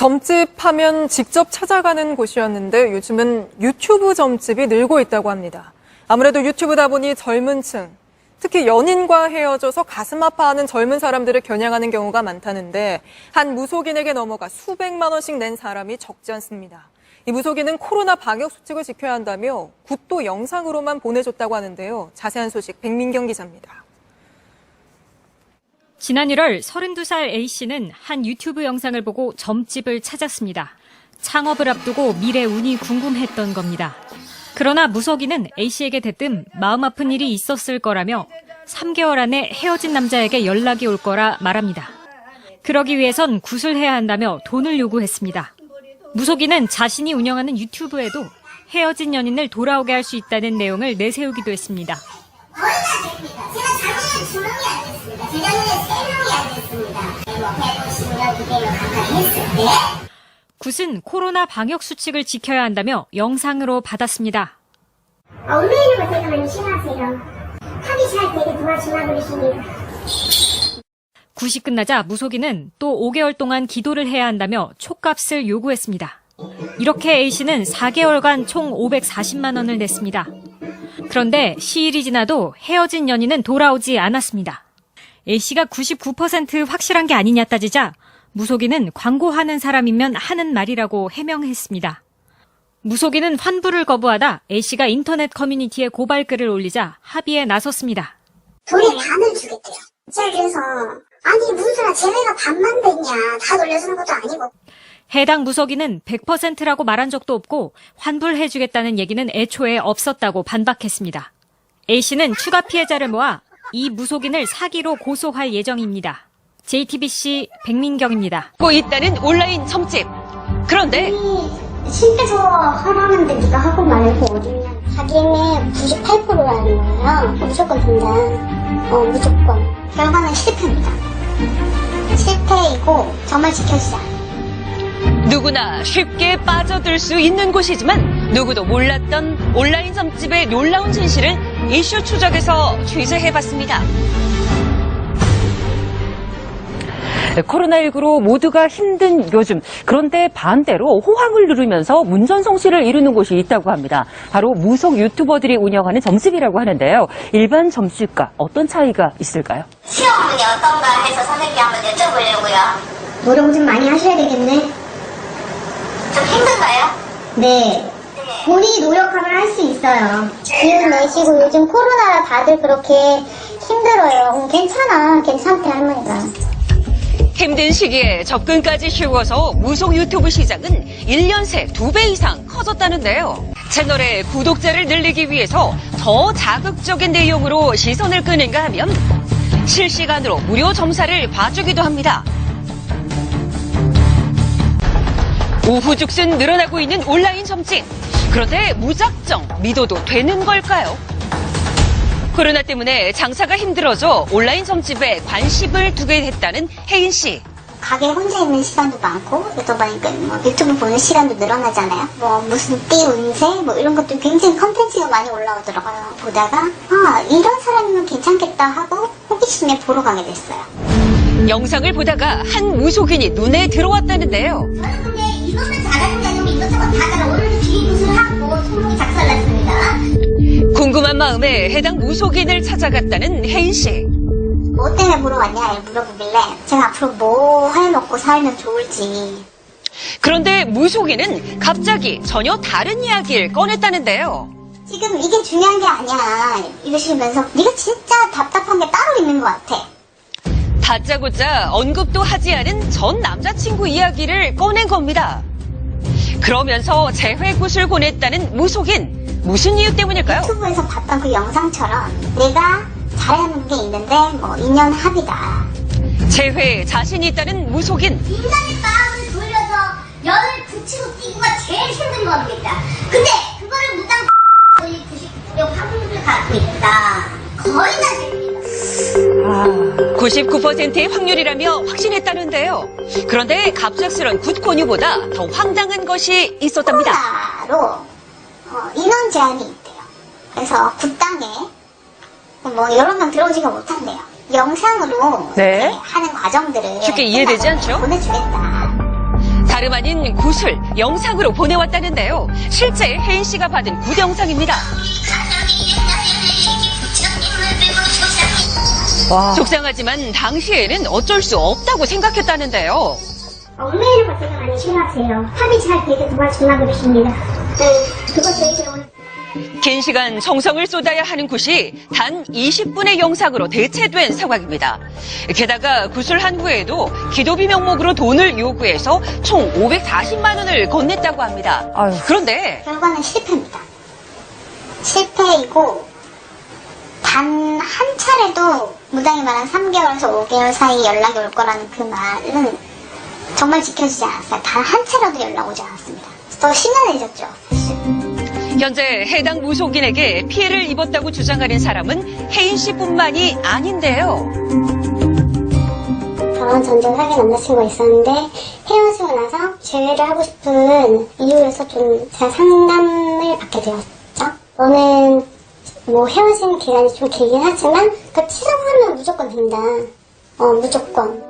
점집 하면 직접 찾아가는 곳이었는데 요즘은 유튜브 점집이 늘고 있다고 합니다. 아무래도 유튜브다 보니 젊은 층, 특히 연인과 헤어져서 가슴 아파하는 젊은 사람들을 겨냥하는 경우가 많다는데 한 무속인에게 넘어가 수백만 원씩 낸 사람이 적지 않습니다. 이 무속인은 코로나 방역 수칙을 지켜야 한다며 굿도 영상으로만 보내줬다고 하는데요. 자세한 소식 백민경 기자입니다. 지난 1월 32살 A씨는 한 유튜브 영상을 보고 점집을 찾았습니다. 창업을 앞두고 미래 운이 궁금했던 겁니다. 그러나 무속인은 A씨에게 대뜸 마음 아픈 일이 있었을 거라며 3개월 안에 헤어진 남자에게 연락이 올 거라 말합니다. 그러기 위해선 굿을 해야 한다며 돈을 요구했습니다. 무속인은 자신이 운영하는 유튜브에도 헤어진 연인을 돌아오게 할 수 있다는 내용을 내세우기도 했습니다. 거의 다 됩니다. 제가 작년에 2명이 안 됐습니다. 재작년에 3명이 안 됐습니다. 150명, 200명 가까이 했을 때. 굿은 코로나 방역 수칙을 지켜야 한다며 영상으로 받았습니다. 온라인으로 제가 많이 싫어하세요. 하기 잘 되게 도와주나 그러십니다. 굿이 끝나자 무속인은 또 5개월 동안 기도를 해야 한다며 촉값을 요구했습니다. 이렇게 A씨는 4개월간 총 540만 원을 냈습니다. 그런데 시일이 지나도 헤어진 연인은 돌아오지 않았습니다. A씨가 99% 확실한 게 아니냐 따지자 무속인은 광고하는 사람이면 하는 말이라고 해명했습니다. 무속인은 환불을 거부하다 A씨가 인터넷 커뮤니티에 고발글을 올리자 합의에 나섰습니다. 돈의 반을 주겠대요. 제가 그래서 아니 무슨 소리야 쟤네가 반만 됐냐 다 돌려주는 것도 아니고. 해당 무속인은 100%라고 말한 적도 없고 환불해주겠다는 얘기는 애초에 없었다고 반박했습니다. A씨는 추가 피해자를 모아 이 무속인을 사기로 고소할 예정입니다. JTBC 백민경입니다. 하고 있다는 온라인 점집. 그런데 실제로 하라는데 네가 하고 말고 어딨냐. 자기는 98%라는 거예요. 무조건 된다. 무조건. 결과는 실패입니다. 실패이고 정말 지켜주자. 누구나 쉽게 빠져들 수 있는 곳이지만 누구도 몰랐던 온라인 점집의 놀라운 진실을 이슈 추적에서 취재해봤습니다. 코로나19로 모두가 힘든 요즘, 그런데 반대로 호황을 누리면서 문전성시를 이루는 곳이 있다고 합니다. 바로 무속 유튜버들이 운영하는 점집이라고 하는데요. 일반 점집과 어떤 차이가 있을까요? 시험문이 어떤가 해서 선생님께 한번 여쭤보려고요. 노력 좀 많이 하셔야 되겠네. 좀 힘든가요? 네. 본인이 노력하면 할 수 있어요. 기운 내시고 요즘 코로나라 다들 그렇게 힘들어요. 괜찮대 할머니가. 힘든 시기에 접근까지 쉬워서 무속 유튜브 시장은 1년 새 2배 이상 커졌다는데요. 채널의 구독자를 늘리기 위해서 더 자극적인 내용으로 시선을 끄는가 하면 실시간으로 무료 점사를 봐주기도 합니다. 우후죽순 늘어나고 있는 온라인 점집. 그런데 무작정 믿어도 되는 걸까요? 코로나 때문에 장사가 힘들어져 온라인 점집에 관심을 두게 됐다는 혜인 씨. 가게 혼자 있는 시간도 많고 또 보니까 유튜브 보는 시간도 늘어나잖아요. 무슨 띠 운세 이런 것도 굉장히 컨텐츠가 많이 올라오더라고요. 보다가 이런 사람이면 괜찮겠다 하고 호기심에 보러 가게 됐어요. 영상을 보다가 한 무속인이 눈에 들어왔다는데요. 저는 근데 이것만 잘하는 게 아니고 이것저것 다 잘하고 오늘도 비리굿을 하고 손목이 작살났습니다. 궁금한 마음에 해당 무속인을 찾아갔다는 혜인 씨. 뭐 때문에 보러 왔냐 물어보길래 제가 앞으로 뭐 해먹고 살면 좋을지. 그런데 무속인은 갑자기 전혀 다른 이야기를 꺼냈다는데요. 지금 이게 중요한 게 아니야 이러시면서 네가 진짜 답답한 게 따로 있는 것 같아. 다짜고짜 언급도 하지 않은 전 남자친구 이야기를 꺼낸 겁니다. 그러면서 재회굿을 권했다는 무속인. 무슨 이유 때문일까요? 유튜브에서 봤던 그 영상처럼 내가 잘하는 게 있는데 인연 합이다. 재회에 자신이 있다는 무속인. 인간의 마음을 돌려서 연을 붙이고 뛰기가 제일 힘든 겁니다. 근데 그거를 무당 거의 99명 확률을 갖고 있다. 거의 다 됩니다. 99%의 확률이라며 확신했다는데요. 그런데 갑작스런 굿 권유보다 더 황당한 것이 있었답니다. 코로나로 인원 제한이 있대요. 그래서 굿당에 여러 명 들어오지가 못한대요. 영상으로 네. 하는 과정들을 쉽게 이해되지 않죠? 보내주겠다. 다름 아닌 구술 영상으로 보내왔다는데요. 실제 혜인 씨가 받은 굿 영상입니다. 와. 속상하지만 당시에는 어쩔 수 없다고 생각했다는데요. 얽매이는 거 되게 많이 싫어하세요. 합의 잘 되게 정말 존나 그러십니다. 네, 그거 되게 오늘. 긴 시간 정성을 쏟아야 하는 굿이 단 20분의 영상으로 대체된 상황입니다. 게다가 구술한 후에도 기도비 명목으로 돈을 요구해서 총 540만 원을 건넸다고 합니다. 아유. 그런데 결과는 실패입니다. 실패이고 단 한 차례도 무당이 말한 3개월에서 5개월 사이 연락이 올 거라는 그 말은 정말 지켜지지 않았어요. 단 한 차례도 연락 오지 않았습니다. 더 심란해졌죠. 현재 해당 무속인에게 피해를 입었다고 주장하는 사람은 혜인 씨뿐만이 아닌데요. 결혼 전전 사귄 남자친구가 있었는데 헤어지고 나서 재회를 하고 싶은 이유에서 좀 제가 상담을 받게 되었죠. 너는 뭐 헤어지는 기간이 좀 길긴 하지만 그 치성하면 무조건 된다. 무조건.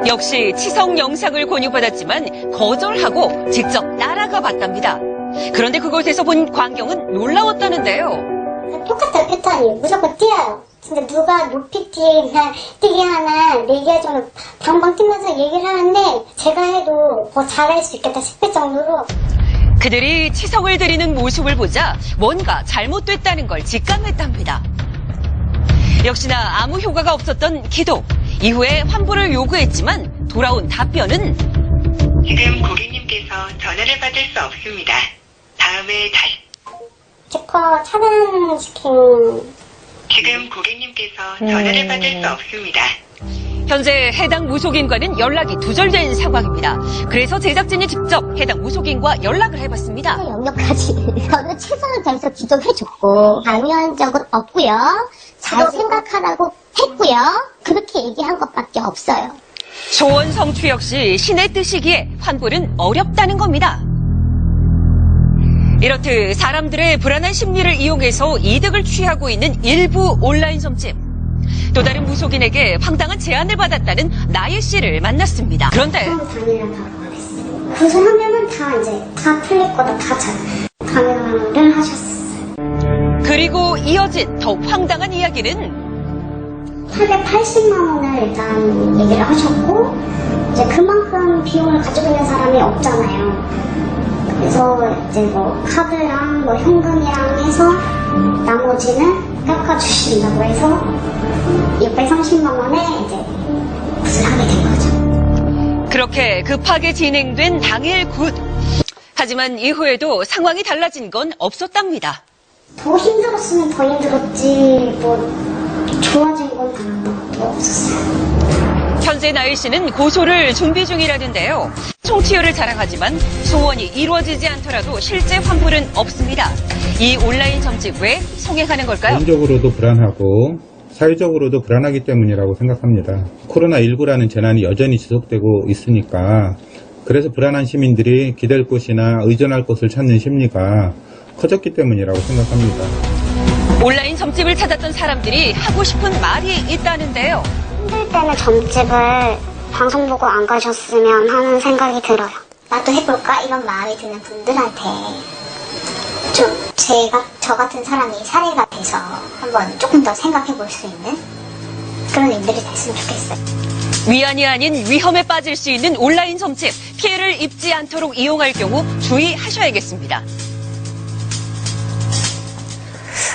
역시 치성 영상을 권유받았지만 거절하고 직접 따라가 봤답니다. 그런데 그곳에서 본 광경은 놀라웠다는데요. 똑같아요. 패턴이. 무조건 뛰어요. 진짜 누가 높이 뛰게 하나 얘기해주면 방방 뛰면서 얘기를 하는데 제가 해도 더 잘할 수 있겠다 싶을 정도로. 그들이 치성을 드리는 모습을 보자 뭔가 잘못됐다는 걸 직감했답니다. 역시나 아무 효과가 없었던 기도. 이후에 환불을 요구했지만 돌아온 답변은 지금 고객님께서 전화를 받을 수 없습니다. 다음에 다시. 주커 차단시킨. 지금 고객님께서 전화를 받을 수 없습니다. 현재 해당 무속인과는 연락이 두절된 상황입니다. 그래서 제작진이 직접 해당 무속인과 연락을 해봤습니다. 영역까지 저는 최선을 다해서 기도해줬고 강요한 적은 없고요. 잘 생각하라고 했고요. 그렇게 얘기한 것밖에 없어요. 소원 성취 역시 신의 뜻이기에 환불은 어렵다는 겁니다. 이렇듯 사람들의 불안한 심리를 이용해서 이득을 취하고 있는 일부 온라인 점집. 또 다른 무속인에게 황당한 제안을 받았다는 나예 씨를 만났습니다. 그런데 당일날 바로가 됐어요. 구슬하면은 다 풀릴 거다 다 잘. 강요를 하셨어요. 그리고 이어진 더욱 황당한 이야기는 880만 원을 일단 얘기를 하셨고 이제 그만큼 비용을 가지고 있는 사람이 없잖아요. 그래서 이제 뭐 카드랑 뭐 현금이랑 해서 나머지는 깎아주신다고 해서 630만 원에 이제 구슬하게 된 거죠. 그렇게 급하게 진행된 당일 굿. 하지만 이후에도 상황이 달라진 건 없었답니다. 더 힘들었으면 더 힘들었지 뭐 좋아진 건 더 없었어요. 현재 나예 씨는 고소를 준비 중이라는데요. 총치열을 자랑하지만 소원이 이루어지지 않더라도 실제 환불은 없습니다. 이 온라인 점집 왜 성행하는 걸까요? 개인적으로도 불안하고 사회적으로도 불안하기 때문이라고 생각합니다. 코로나19라는 재난이 여전히 지속되고 있으니까 그래서 불안한 시민들이 기댈 곳이나 의존할 곳을 찾는 심리가 커졌기 때문이라고 생각합니다. 온라인 점집을 찾았던 사람들이 하고 싶은 말이 있다는데요. 힘들 때는 점집을 방송 보고 안 가셨으면 하는 생각이 들어요. 나도 해볼까? 이런 마음이 드는 분들한테 좀 저 같은 사람이 사례가 돼서 한번 조금 더 생각해 볼 수 있는 그런 일들이 됐으면 좋겠어요. 위안이 아닌 위험에 빠질 수 있는 온라인 점집. 피해를 입지 않도록 이용할 경우 주의하셔야겠습니다.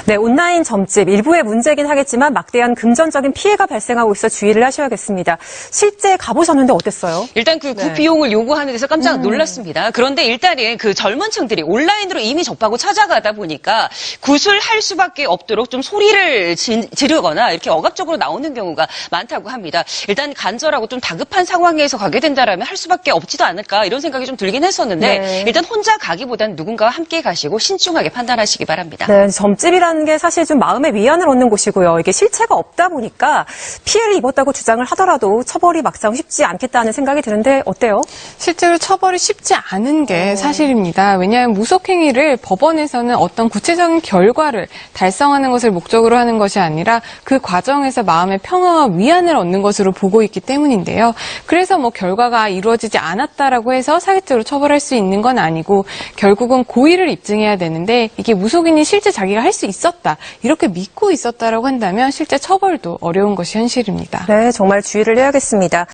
네, 온라인 점집 일부의 문제긴 하겠지만 막대한 금전적인 피해가 발생하고 있어 주의를 하셔야겠습니다. 실제 가보셨는데 어땠어요? 일단 그 비용을 요구하는 데서 깜짝 놀랐습니다. 그런데 일단은 그 젊은 층들이 온라인으로 이미 접하고 찾아가다 보니까 구술할 수밖에 없도록 좀 소리를 지르거나 이렇게 억압적으로 나오는 경우가 많다고 합니다. 일단 간절하고 좀 다급한 상황에서 가게 된다라면 할 수밖에 없지도 않을까 이런 생각이 좀 들긴 했었는데 네. 일단 혼자 가기보다는 누군가와 함께 가시고 신중하게 판단하시기 바랍니다. 네, 점집이라는 게 사실 좀 마음의 위안을 얻는 곳이고요. 이게 실체가 없다 보니까 피해를 입었다고 주장을 하더라도 처벌이 막상 쉽지 않겠다는 생각이 드는데 어때요? 실제로 처벌이 쉽지 않은 게 사실입니다. 왜냐하면 무속행위를 법원에서는 어떤 구체적인 결과를 달성하는 것을 목적으로 하는 것이 아니라 그 과정에서 마음의 평화와 위안을 얻는 것으로 보고 있기 때문인데요. 그래서 뭐 결과가 이루어지지 않았다라고 해서 사기죄로 처벌할 수 있는 건 아니고 결국은 고의를 입증해야 되는데 이게 무속인이 실제 자기가 할 수 있었다 이렇게 믿고 있었다라고 한다면 실제 처벌도 어려운 것이 현실입니다. 네, 정말 주의를 해야겠습니다.